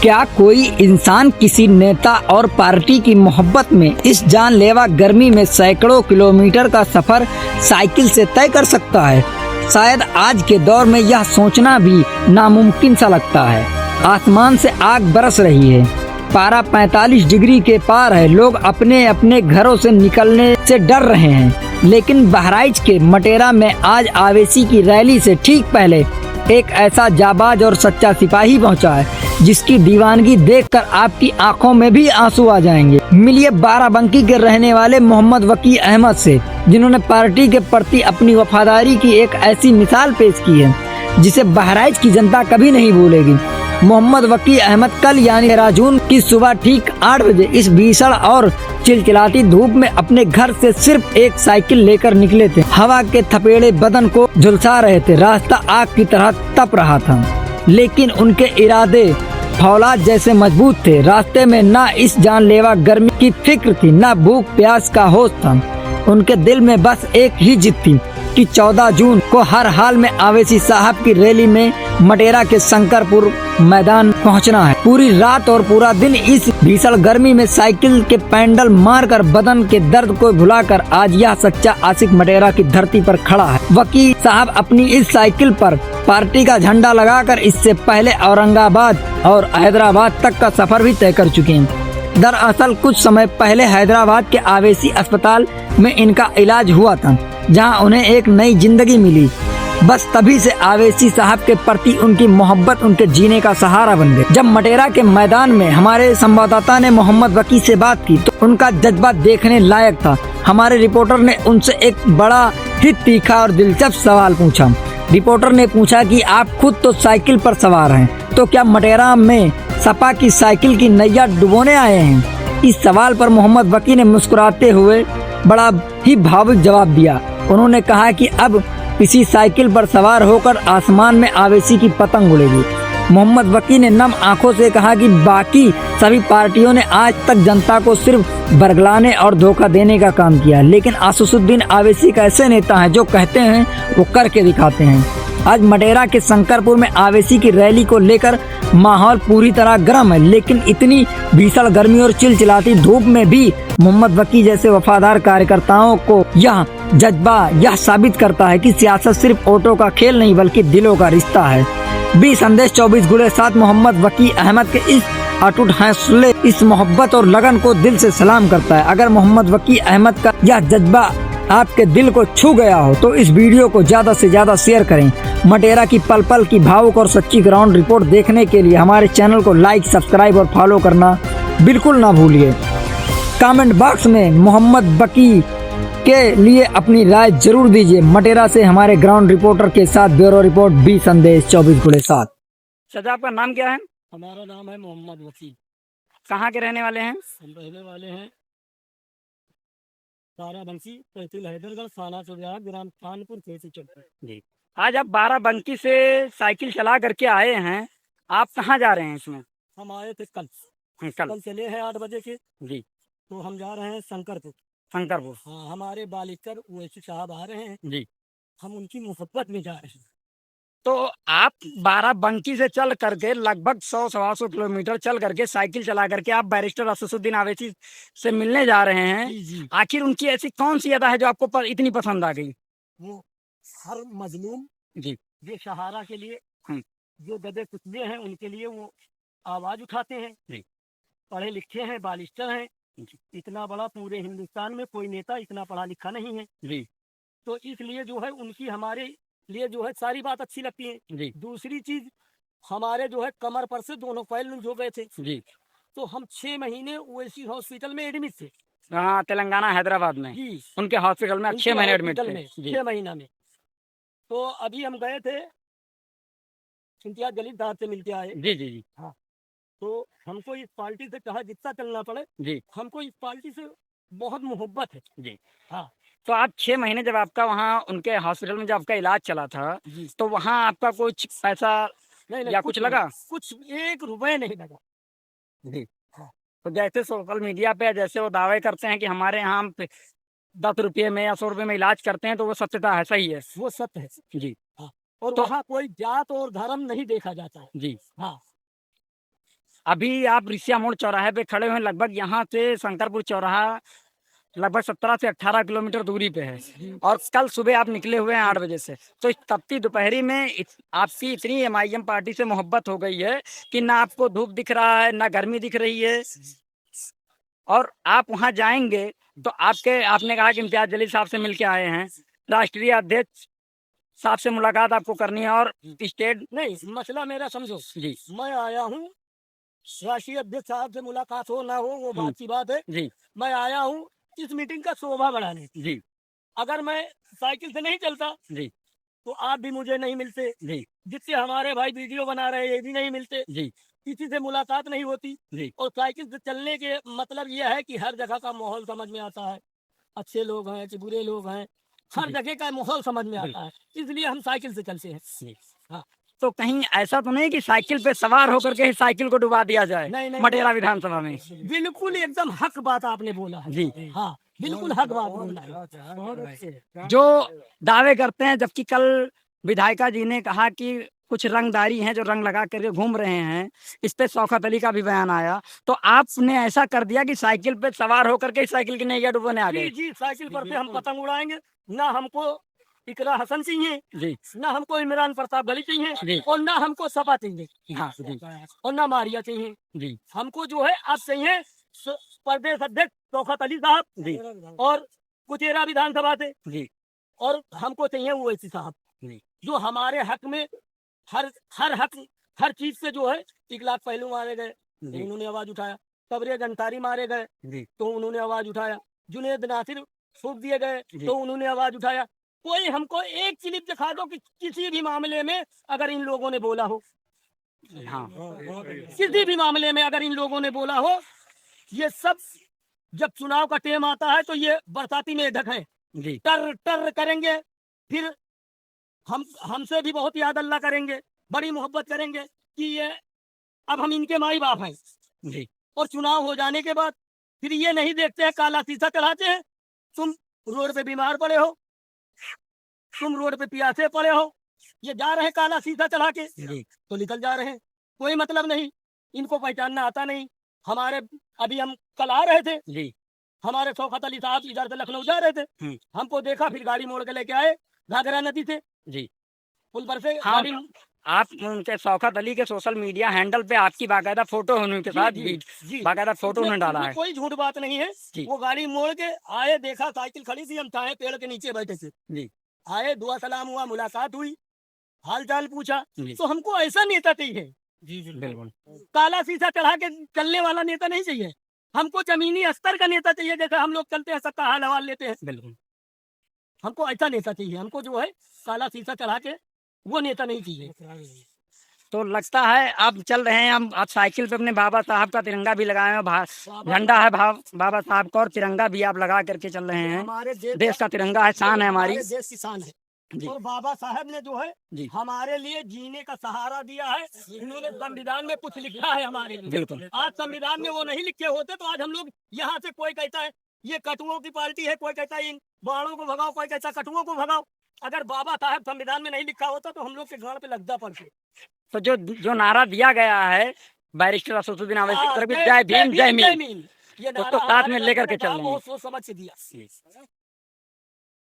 क्या कोई इंसान किसी नेता और पार्टी की मोहब्बत में इस जानलेवा गर्मी में सैकड़ों किलोमीटर का सफर साइकिल से तय कर सकता है? शायद आज के दौर में यह सोचना भी नामुमकिन सा लगता है। आसमान से आग बरस रही है, पारा 45 डिग्री के पार है। लोग अपने अपने घरों से निकलने से डर रहे हैं, लेकिन बहराइच के मटेरा में आज आवेशी की रैली से ठीक पहले एक ऐसा जाबाज और सच्चा सिपाही पहुंचा है जिसकी दीवानगी देखकर आपकी आंखों में भी आंसू आ जाएंगे। मिलिए बाराबंकी के रहने वाले मोहम्मद वकी अहमद से, जिन्होंने पार्टी के प्रति अपनी वफादारी की एक ऐसी मिसाल पेश की है जिसे बहराइच की जनता कभी नहीं भूलेगी। मोहम्मद वकी अहमद कल यानी 13 जून की सुबह ठीक 8 बजे इस भीषण और चिलचिलाती धूप में अपने घर से सिर्फ एक साइकिल लेकर निकले थे। हवा के थपेड़े बदन को झुलसा रहे थे, रास्ता आग की तरह तप रहा था, लेकिन उनके इरादे फौलाद जैसे मजबूत थे। रास्ते में ना इस जानलेवा गर्मी की फिक्र थी, ना भूख प्यास का होश था। उनके दिल में बस एक ही जिद थी कि 14 जून को हर हाल में आवेशी साहब की रैली में मटेरा के शंकरपुर मैदान पहुंचना है। पूरी रात और पूरा दिन इस भीषण गर्मी में साइकिल के पैडल मारकर बदन के दर्द को भुलाकर आज यह सच्चा आशिक मटेरा की धरती पर खड़ा है। वकील साहब अपनी इस साइकिल पर पार्टी का झंडा लगाकर इससे पहले औरंगाबाद और हैदराबाद तक का सफर भी तय कर चुके हैं। दरअसल कुछ समय पहले हैदराबाद के आवेशी अस्पताल में इनका इलाज हुआ था, जहां उन्हें एक नई जिंदगी मिली। बस तभी से आवेशी साहब के प्रति उनकी मोहब्बत उनके जीने का सहारा बन गई। जब मटेरा के मैदान में हमारे संवाददाता ने मोहम्मद वकी से बात की तो उनका जज्बा देखने लायक था। हमारे रिपोर्टर ने उनसे एक बड़ा ही तीखा और दिलचस्प सवाल पूछा। रिपोर्टर ने पूछा कि आप खुद तो साइकिल पर सवार हैं, तो क्या मटेरा में सपा की साइकिल की नैया डुबोने आए हैं? इस सवाल पर मोहम्मद वकी ने मुस्कुराते हुए बड़ा ही भावुक जवाब दिया। उन्होंने कहा कि अब इसी साइकिल पर सवार होकर आसमान में आवेशी की पतंग उड़ेगी। मोहम्मद वकी ने नम आंखों से कहा कि बाकी सभी पार्टियों ने आज तक जनता को सिर्फ बरगलाने और धोखा देने का काम किया, लेकिन आसुसुद्दीन आवेशी एक ऐसे नेता हैं जो कहते हैं वो करके दिखाते हैं। आज मटेरा के शंकरपुर में आवेशी की रैली को लेकर माहौल पूरी तरह गर्म है, लेकिन इतनी भीषण गर्मी और चिलचिलाती धूप में भी मोहम्मद वकी जैसे वफादार कार्यकर्ताओं को यह जज्बा यह साबित करता है कि सियासत सिर्फ वोटों का खेल नहीं बल्कि दिलों का रिश्ता है। बी संदेश 24/7 मोहम्मद वकी अहमद के इस अटूट हौसले, इस मोहब्बत और लगन को दिल से सलाम करता है। अगर मोहम्मद वकी अहमद का यह जज्बा आपके दिल को छू गया हो तो इस वीडियो को ज्यादा से ज्यादा शेयर करें। मटेरा की पल पल की भावुक और सच्ची ग्राउंड रिपोर्ट देखने के लिए हमारे चैनल को लाइक, सब्सक्राइब और फॉलो करना बिल्कुल ना भूलिए। कमेंट बॉक्स में मोहम्मद वकी के लिए अपनी राय जरूर दीजिए। मटेरा से हमारे ग्राउंड रिपोर्टर के साथ ब्यूरो रिपोर्ट बी संदेश 24/7। चाचा आपका नाम क्या है? हमारा नाम है मोहम्मद वकी। कहाँ के रहने वाले हैं? हम रहने वाले हैं बाराबंकी, तहसील हैदरगढ़, थाना चौराहा, ग्राम खानपुर, खेती चौक। जी, आज आप बाराबंकी से साइकिल चला करके आए हैं, आप कहाँ जा रहे हैं इसमें? हम आए थे कल कल चले हैं 8 बजे के, जी, तो हम जा रहे हैं शंकरपुर। शंकरपुर। हाँ, हमारे बालिकर ओवैसी साहब आ रहे हैं, जी, हम उनकी मोहब्बत में जा रहे हैं। तो आप बाराबंकी से चल करके लगभग 100-125 किलोमीटर चल करके साइकिल चला करके आप बैरिस्टर असदुद्दीन अवैसी से मिलने जा रहे हैं। जी जी। आखिर उनकी ऐसी कौन सी अदा है जो आपको इतनी पसंद आ गई? वो हर मजलूम, जी, जो सहारा के लिए, जो दबे कुचले हैं उनके लिए वो आवाज उठाते हैं। जी, पढ़े लिखे हैं, बालिस्टर हैं। इतना बड़ा पूरे हिंदुस्तान में कोई नेता इतना पढ़ा लिखा नहीं है। जी, तो इसलिए जो है उनकी हमारे लिए जो है सारी बात अच्छी लगती है। जी, दूसरी चीज, हमारे जो है कमर पर से दोनों पैर लूज हो गए थे, जी। तो हम 6 महीने ओवैसी हॉस्पिटल में एडमिट थे। हाँ, तेलंगाना हैदराबाद में जी, उनके हॉस्पिटल में 6 महीने एडमिट थे। जी, 6 महीना में। तो अभी हम गए थे, इम्तियाज जलील साहब से मिलके आए। जी, जी, जी, हाँ, तो हमको इस पार्टी से चाहे जितना चलना पड़े, जी, हमको इस पार्टी से बहुत मोहब्बत है। जी। हाँ तो आप 6 महीने जब आपका वहाँ उनके हॉस्पिटल में जब आपका इलाज चला था, जी। तो वहाँ आपका कुछ पैसा नहीं, या कुछ लगा? कुछ 1 रुपए नहीं लगा। जी। हाँ। तो जैसे सोशल मीडिया पे जैसे वो दावे करते हैं कि हमारे यहाँ पे 10 रुपये में या 100 रुपये में इलाज करते हैं, तो वो सत्यता है, सही है? वो सत्य है। जी, और तो वहाँ कोई जात और धर्म नहीं देखा जाता है। जी। हाँ, अभी आप ऋषिया मोड़ चौराहे पे खड़े हुए हैं, लगभग यहाँ से शंकरपुर चौराहा लगभग 17 से 18 किलोमीटर दूरी पे है, और कल सुबह आप निकले हुए हैं 8 बजे से। तो इस तपती दोपहरी में आपकी इतनी एमआईएम पार्टी से मोहब्बत हो गई है कि ना आपको धूप दिख रहा है, ना गर्मी दिख रही है, और आप वहां जाएंगे तो आपने कहा कि इम्तियाज जलील साहब से मिलके आए हैं, राष्ट्रीय अध्यक्ष साहब से मुलाकात आपको करनी है, और स्टेट नहीं, मसला मेरा समझो जी मैं आया हूँ, राष्ट्रीय अध्यक्ष साहब से मुलाकात हो ना हो वो बात की बात है। जी मैं आया हूँ इस मीटिंग का शोभा बढ़ाने। जी अगर मैं साइकिल से नहीं चलता जी तो आप भी मुझे नहीं मिलते, जी जिससे हमारे भाई वीडियो बना रहे हैं ये भी नहीं मिलते, जी किसी से मुलाकात नहीं होती। जी और साइकिल से चलने के मतलब यह है कि हर जगह का माहौल समझ में आता है, अच्छे लोग हैं कि बुरे लोग हैं, हर जी। जगह का माहौल समझ में आता है, इसलिए हम साइकिल से चलते हैं। जी। हाँ। तो कहीं ऐसा तो नहीं कि साइकिल पे सवार होकर के ही साइकिल को डुबा दिया जाए नहीं, नहीं, मटेरा विधानसभा में? बिल्कुल एकदम हक बात आपने बोला है। जी। हाँ, बिल्कुल हक बात बोला है। बहुत अच्छे। जो दावे करते हैं, जबकि कल विधायिका जी ने कहा कि कुछ रंगदारी हैं जो रंग लगा करके घूम रहे हैं, इस पे शौकत अली का भी बयान आया, तो आपने ऐसा कर दिया कि साइकिल पे सवार होकर के साइकिल की नैया डुबोने आ जी गए। जी, साइकिल पर से हम पतंग उड़ाएंगे, ना हमको इकरा हसन चाहिए, जी ना हमको इमरान प्रताप गली जी। चाहिए, और ना हमको सपा चाहिए, हाँ जी और ना मारिया चाहिए। जी हमको जो है अब चाहिए प्रदेश अध्यक्ष शौकत अली साहब जी और कुचेरा विधानसभा से, जी और हमको चाहिए ओवैसी साहब जी जो हमारे हक में हर हर हक हर चीज से जो है। 1 लाख पहलू मारे गए तो जी उन्होंने आवाज उठाया, तबरेज अंसारी मारे गए जी तो उन्होंने आवाज उठाया, जुनेद नासिर छूट दिए गए जी। तो उन्होंने आवाज उठाया। कोई हमको एक क्लिप दिखा दो कि किसी भी मामले में अगर इन लोगों ने बोला हो, हाँ किसी भी मामले में अगर इन लोगों ने बोला हो। ये सब जब चुनाव का टेम आता है तो ये बरसाती मेढक है, जी टर टर करेंगे, फिर हमसे भी बहुत याद अल्लाह करेंगे, बड़ी मोहब्बत करेंगे कि ये अब हम इनके माई बाप हैं। जी और चुनाव हो जाने के बाद फिर ये नहीं देखते हैं, काला शीशा चढ़ाते हैं। तुम रोड पे बीमार पड़े हो, तुम रोड पे प्यासे पड़े हो, ये जा रहे हैं काला शीशा चढ़ा के जी तो निकल जा रहे हैं, कोई मतलब नहीं, इनको पहचानना आता नहीं। हमारे अभी हम कल आ रहे थे, जी हमारे शौकत अली साहब इधर से लखनऊ जा रहे थे, हमको देखा, फिर गाड़ी मोड़ के लेके आए घाघरा नदी से, जी। पुल पर से हाँ, गाड़ी। आप उनके शौकत अली के सोशल मीडिया हैंडल पे आपकी बाकायदा फोटो है उनके साथ, जी बाकायदा फोटो उन्होंने डाला है। कोई झूठ बात नहीं है। जी। वो गाड़ी मोड़ के आए, देखा साइकिल खड़ी थी, हम चाहे पेड़ के नीचे बैठे थे, जी आए, दुआ सलाम हुआ, मुलाकात हुई, हाल चाल पूछा। जी। तो हमको ऐसा नेता चाहिए, जी बिल्कुल। काला शीशा चढ़ा के चलने वाला नेता नहीं चाहिए। हमको जमीनी स्तर का नेता चाहिए, जैसे हम लोग चलते हैं सबका हाल हवाल लेते हैं, बिल्कुल हमको ऐसा नेता चाहिए। हमको जो है काला शीशा चढ़ा के वो नेता नहीं चाहिए। तो लगता है आप चल रहे हैं, हम आप साइकिल पे अपने बाबा साहब का तिरंगा भी लगाए हैं, झंडा है बाबा साहब का, और तिरंगा भी आप लगा करके चल रहे हैं। हमारे देश का तिरंगा है, शान है हमारी, देश की शान है। जी। और बाबा साहब ने जो है जी हमारे लिए जीने का सहारा दिया है। इन्होंने संविधान में कुछ लिखा है हमारे लिए। बिल्कुल। आज संविधान में वो नहीं लिखे होते तो आज हम लोग यहाँ से, कोई कहता है ये कटुओं की पार्टी है, कोई कहता है इन बाणों को भगाओ, कोई कहता है कटुओं को भगाओ। अगर बाबा साहब संविधान में नहीं लिखा होता तो हम लोग के गाड़ पे लगदा पड़ते। तो जो नारा दिया गया है बैरिस्टर असदुद्दीन अवैसी की तरफ, जय भीम जय मीम, ये उसको साथ में लेकर के चल रहे हैं। बहुत सोच समझ से दिया।